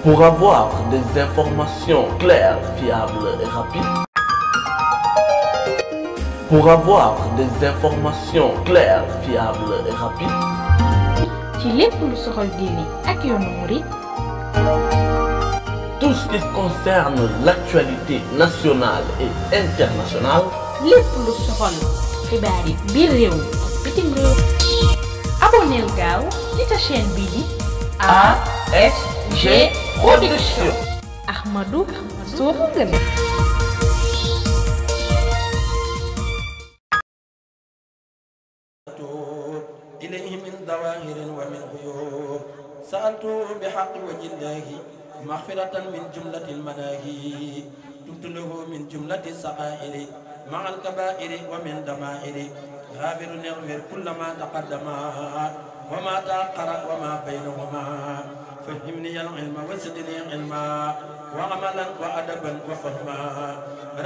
Pour avoir des informations claires, fiables et rapides. Pour avoir des informations claires, fiables et rapides. ci lépp lu soxal diine ak yoonu murid. Tout ce qui concerne l'actualité nationale et internationale. lépp lu soxal xibaar yi biir réew mi bitim réew. abonneel gaaw ci sa chaîne bii di ASG Production. Ahmadou Sougou. إليه من ظواهر ومن غيوب سألته بحق وجه الله مغفرة من جملة المناهي تبت له من جملة السعائر مع الكبائر ومن دمائر غافر يغفر كل ما تقدم وما تأخر وما بينهما فهمني العلم وزدني علما وعملا وأدبا وفهما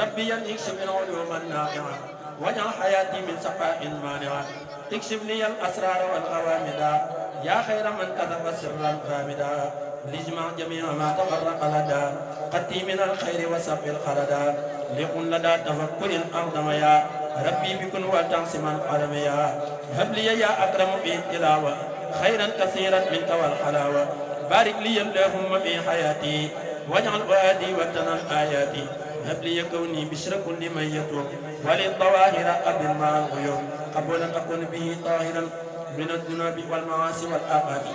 ربي يكشف العلوم النافعة واجعل حياتي من سقاء مانعة اكشف لي الأسرار والغوامد يا خير من كذب سرا غامدا ليجمع جميع ما تفرق لدى قتي من الخير وسب الخلدا لقل لدى تفكر أرضم يا ربي بكن وتعصم القلم يا هب لي يا أكرم بالتلاوة خيرا كثيرا منك والحلاوة بارك لي اللهم في حياتي واجعل وادي وطن الآيات هب لي كوني بشر كل من يتوب وللظواهر قبل مع الغيوب قبولا أكون به طاهرا من الذنوب والمعاصي والآفات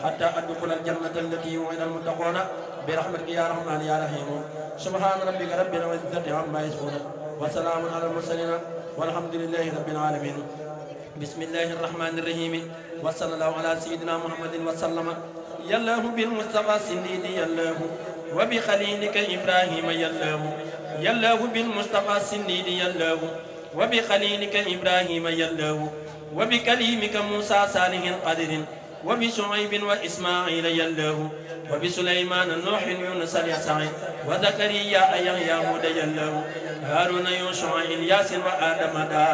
حتى أدخل الجنة التي وعد المتقون برحمتك يا رحمن يا رحيم سبحان ربك رب العزة عما يصفون وسلام على المرسلين والحمد لله رب العالمين بسم الله الرحمن الرحيم وصلى الله على سيدنا محمد وسلم يا الله بالمصطفى سنديد يا الله وبخليلك إبراهيم يا الله يا الله بالمصطفى سنديد يا الله وبخليلك إبراهيم يا الله وبكليمك موسى صالح قدر وبشعيب وإسماعيل يا الله وبسليمان نوح يونس اليسع وزكريا يحيى هود يا الله هارون يوشع إلياس وآدم دا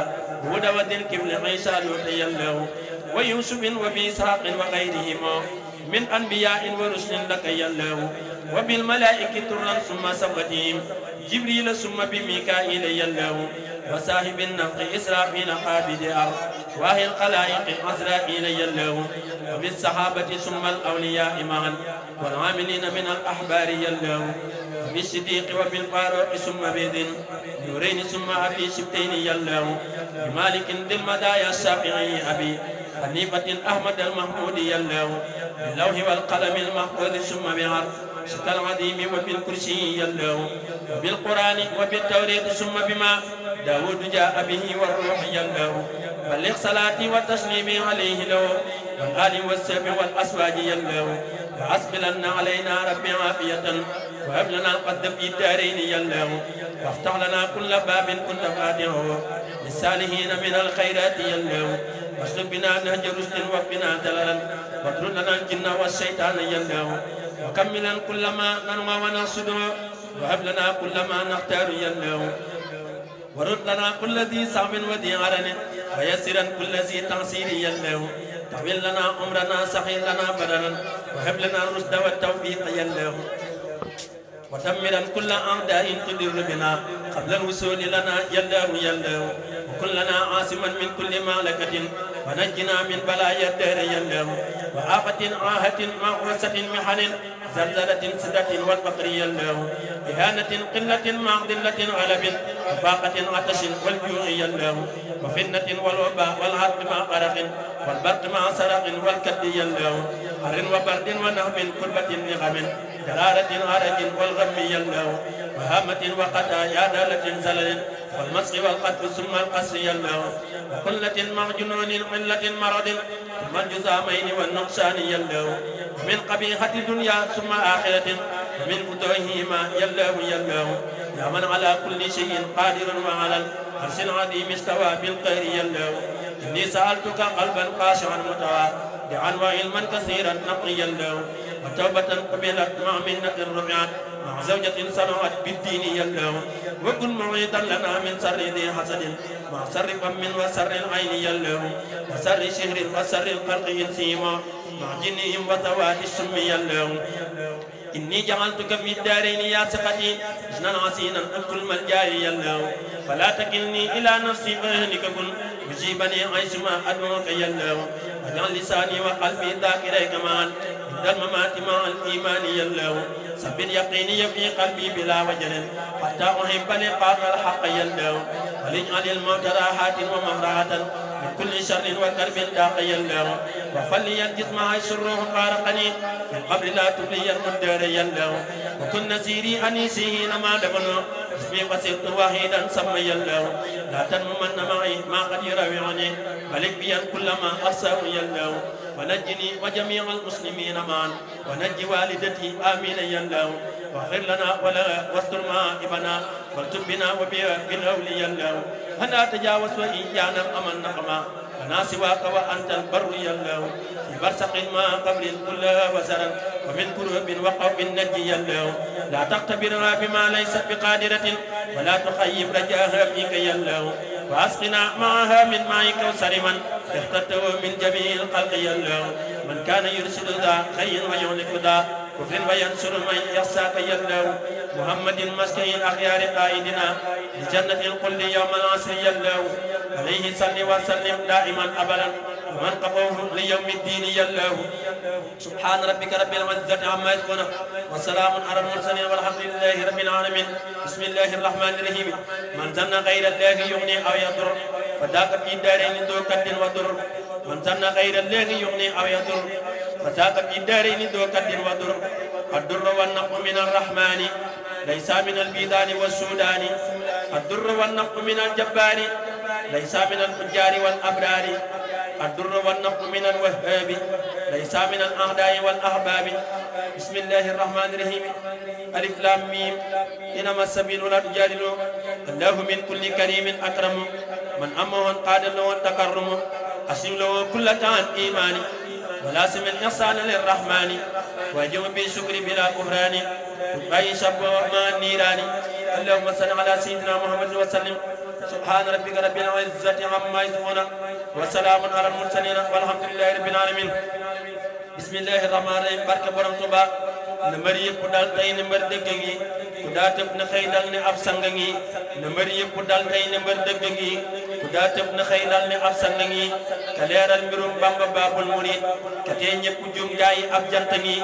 هود وذي الكفل عيسى لوط يا الله ويوسف وبإسحاق وغيرهما من أنبياء ورسل لك يا الله وبالملائكة ترا ثم سوتهم جبريل ثم بميكائيل يا الله وصاحب النفق إسرافيل قابل أرض واهي الخلائق عزرائيل يا الله وبالصحابة ثم الأولياء معا والعاملين من الأحبار يا الله وبالصديق وبالفاروق ثم بذن نورين ثم أبي سبتين يا الله بمالك ذي المدايا الشافعي أبي حنيفة أحمد المحمود يا الله باللوح والقلم المحفوظ ثم بعرض شك العظيم وبالكرسي يا الله وبالقرآن وبالتوريد ثم بما داود جاء به والروح يا الله بلغ صلاتي وتسليمي عليه له والآل والسبع والأسواج يا الله وأسبلن علينا ربي عافية وهب لنا القد في الدارين يا الله وافتح لنا كل باب كنت فاتحه للسالحين من الخيرات يا الله واسلك بنا نهج رشد وقنا دللا واطرد لنا الجن والشيطان يا الله وكملا كل ما ننوى ونقصد وهب لنا كل ما نختار يا الله ورد لنا كل ذي صعب وذي عرن ويسرا كل ذي تعسير يا الله طول لنا عمرنا سخير لنا بدنا وهب لنا الرشد والتوفيق يا الله ودمرا كل أعداء تضر بنا قبل الوصول لنا يا الله يا الله وكن لنا عاصما من كل معلكة ونجنا من بلايا الدهر يا الله وآفة عاهة معوسة محن زلزلة سدة والفقر يا الله إهانة قلة مع ذلة غلب وفاقة عطش والجوع يا الله وفتنة والوباء والعرق مع قرق والبرق مع سرق والكد يا الله حر وبرد ونهب كربة نغم جرارة عرج والغم يا الله وهامة وقتا يا دالة زلل والمسخ والقتل ثم القسر يا الله وقلة مع جنون علة مرض ثم الجزامين والنقصان يا الله من قبيحة دنيا ثم آخرة ومن فتوحهما يا الله يا الله يا من على كل شيء قادر وعلى العرش العظيم استوى بالخير يا الله إني سألتك قلبا خاشعا متواضعا وعلما كثيرا نقيا الله وتوبة قبلت مع منة رفعت مع زوجة صنعت بالدين يا الله وكن معيدا لنا من سر ذي حسد مع سر فم وسر العين يا الله وسر شهر وسر الخلق إنسيما مع جنهم وثوات السم يا الله إني جعلتك في الدارين يا ثقتي حسنا حسينا أنت الملجأ يا الله فلا تكلني إلى نفسي فأهلك كن يجيبني عيشما أدعوك يا الله واجعل لساني وقلبي ذاكريك معا عند الممات مع الإيمان يا الله ثبت يقيني في قلبي بلا وجل حتى أحب لقاء الحق يا الله ولجعل الموت راحات ومهرعة من كل شر وكرب داق يا الله وفلي الجسم عيش الروح فارقني في القبر لا تبلي الدار يا الله وكن نسيري أنيسي حينما دفنوا اسمي وسرت وحيدا سمي الله لا تنمن معي ما قد يراوعني ملك بيا كلما أصاب يا الله ونجني وجميع المسلمين معا ونجي والدتي آمين يا الله واغفر لنا ولا واستر مائبنا والتب بنا وبها بالأولي يا الله فلا تجاوز وإيانا أمن نقما ونا سواك وأنت البر يا الله في برسق ما قبل كلها وزرا ومن كروب وقوب نجي يا الله لا تختبرنا بما ليست بقادرة ولا تخيب رجاها فيك يا الله وأسقنا معها من ماء كوثر من اخترته من جميع الخلق يا الله من كان يرسل ذا خير ويهلك ذا كفر وينصر من يخشاك يا الله محمد المسكين الأخيار قائدنا لجنة القل يوم العصر يا الله عليه صل وسلم دائما أبدا ومن قفوه ليوم الدين يا الله سبحان ربك رب العزة عما يصفون وسلام على المرسلين والحمد لله رب العالمين بسم الله الرحمن الرحيم من ظن غير الله يغني أو يضر فذاك في الدارين ذو كد وضر من ظن غير الله يغني أو يضر فذاك في الدارين ذو كد وضر الضر والنقم من الرحمن ليس من البيدان والسودان الضر والنقم من الجبار ليس من الفجار والأبرار الضر والنقم من الوهاب ليس من الأعداء والأحباب بسم الله الرحمن الرحيم ألف لام ميم إنما السبيل لا تجادلوا الله من كل كريم أكرم من أمه قاد له التكرم أسلم له كل كان إيمان ولا سمن إحسان للرحمن وجم بالشكر بلا كفران وبأي شب ما النيران اللهم صل على سيدنا محمد وسلم سبحان ربك رب العزة عما يصفون وسلام على المرسلين والحمد لله رب العالمين بسم الله الرحمن الرحيم barke borom Tuuba na mbër yëpp dal tey ne mbër dëgg ngi ku daa tëb na xëy dal ne ab sang ngi na mbër yëpp dal tey ne mbër dëgg ngi ku daa tëb na xëy dal ne ab sang ngi ka leeral mbirum Bamba Baabul Murid ka tee ñëpp jum jaayi ab jant ngi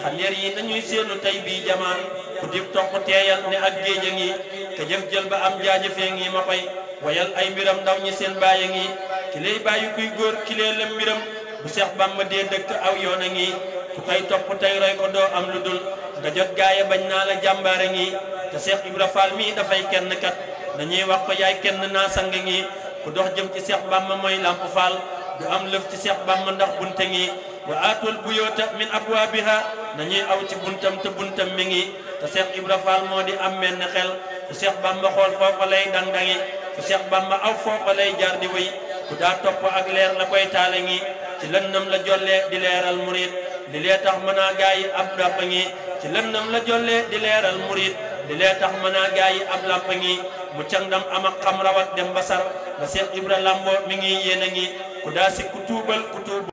xaleer yi nañuy seenu tey bii jamaan ku dib topp teeyal ne ak géej ngi ka jëf jël ba am jaajëfee ngi ma koy wayal ay mbiram ndaw ñi seen bàyyi ngi ki lay bàyyi kuy góor ki lee la mbiram bu Seex Bamba dee dëkk aw yoon a ngi ku koy topp tey roy ko doo am lu dul nga jot gaaya bañ naa la jàmbaare ngi te Seex Ibra Faal mii dafay kenn kat dañuy wax ko yaay kenn naa sang ngi ku dox jëm ci Seex Bamba mooy Lamp Faal du am lëf ci Seex Bamba ndax bunte ngi wa aatul buyoota min abwaabiha nañuy aw ci buntam te buntam mi ngi te Seex Ibra Faal moo di am menn xel ku Seex Bamba xool foofa lay dang-dangi ku Seex Bamba aw foofa lay jaar di wéy ku daa topp ak leer la koy taale ngi ci lëndëm la jollee di leeral murid di lee tax mën a gaa yi ab làmp ngi ci lëndëm la jollee di leeral murid di lee tax mën a gaa yi ab làmp ngi mu cangdam am ak xam rawat dem basar ba Seex Ibra Lambo mi ngi yéene ngi ku daa si ku tuubal ku tuubal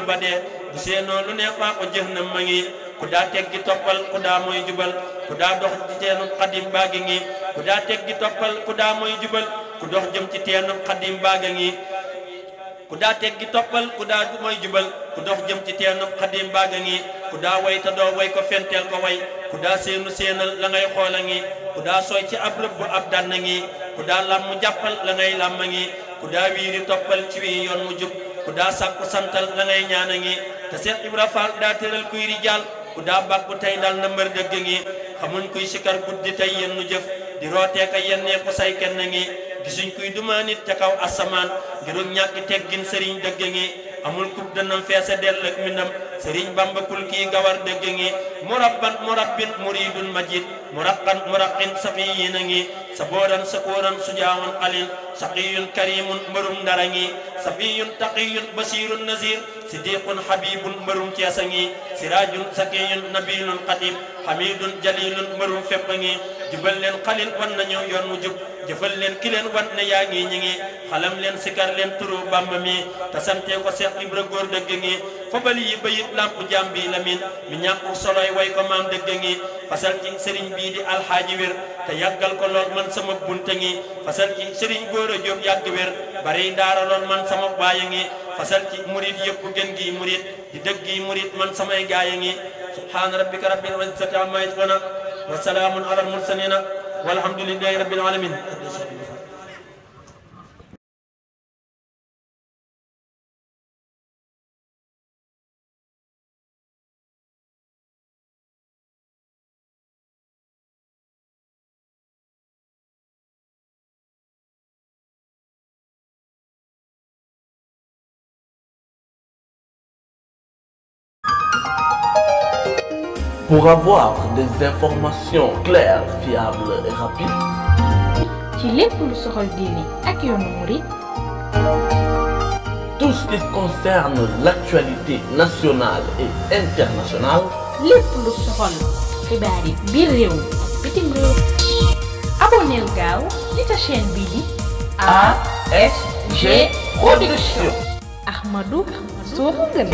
ba dee du seenoo lu neex waa ko jëf na ma ngi ku daa teggi toppal ku daa mooy jubal ku daa dox ci teenu xadim baagi ngi ku daa teggi toppal ku daa mooy jubal ku dox jëm ci teenu xadim baagi ngi ku daa teggi toppal ku daa mooy jubal ku dox jëm ci teenu xadim baagi ngi ku daa way te doo way ko fenteel ko way ku daa seenu seenal la ngay xoola ngi ku daa sooy ci ab rëbb ab dann ngi ku daa làmm jàppal la ngay làmm ngi ku daa wiiri toppal ci wi yoon mu jub ku daa sàkku santal la ngay ñaan ngi te Seex Ibra Faal daa tëral kuy rijaal ku daa bàkku tey dal na mbër dëgg ngi xamuñ kuy sikar guddi tey yenn nu jëf di rooteeka yennee ku say kenn ngi gisuñ kuy duma nit ca kaw asamaan ngirug ñàkki teggin sëriñ dëgg ngi amul kub dënam feese dell ak minam sëriñ Bamba kul kii gawar dëgg ngi murabban murabbin muridun majid muraqan muraqin safiyin a ngi sabooran sakooran sujaawan alin saqiyun karimun mbërum ndara ngi safiyun taqiyun basirun nazir sidiqun habibun mbërum ceesa ngi sirajun sakiyun nabilun qadim hamidun jalilun mbërum fepp ngi jubal leen xalil wan nañu yoon mu jub jëfal leen ki leen wan ne yaa ngi ñi ngi xalam leen sikar leen turu Bamba mi te sante ko Seex Ibra góor dëgg ngi fobal yi bayit lamp jàm bi lamin mi ñàkku soloy way ko maam dëgg ngi fasal ci sëriñ bii di alxaaji wér te yàggal ko lool man sama bunte ngi fasal ci sëriñ góor a jóob yàgg wér bari daara lool man sama baaya ngi fasal ci murit yëpp gën gi murit di dëgg gi murit man samay gaaya ngi subhaana rabbika rabbil izzati amma yasifuna wa salaamun alal mursalina walhamdulillahi rabbil alamin. Pour avoir des informations claires, fiables et rapides, ci lépp lu soxal diine ak yoonu murid, tout ce qui concerne l'actualité nationale et internationale, lépp lu soxal xibaar yi biir réew mi ak bitim réew. abonneel gaaw ci sa chaîne bii di ASG Production. Ahmadou soo ko gën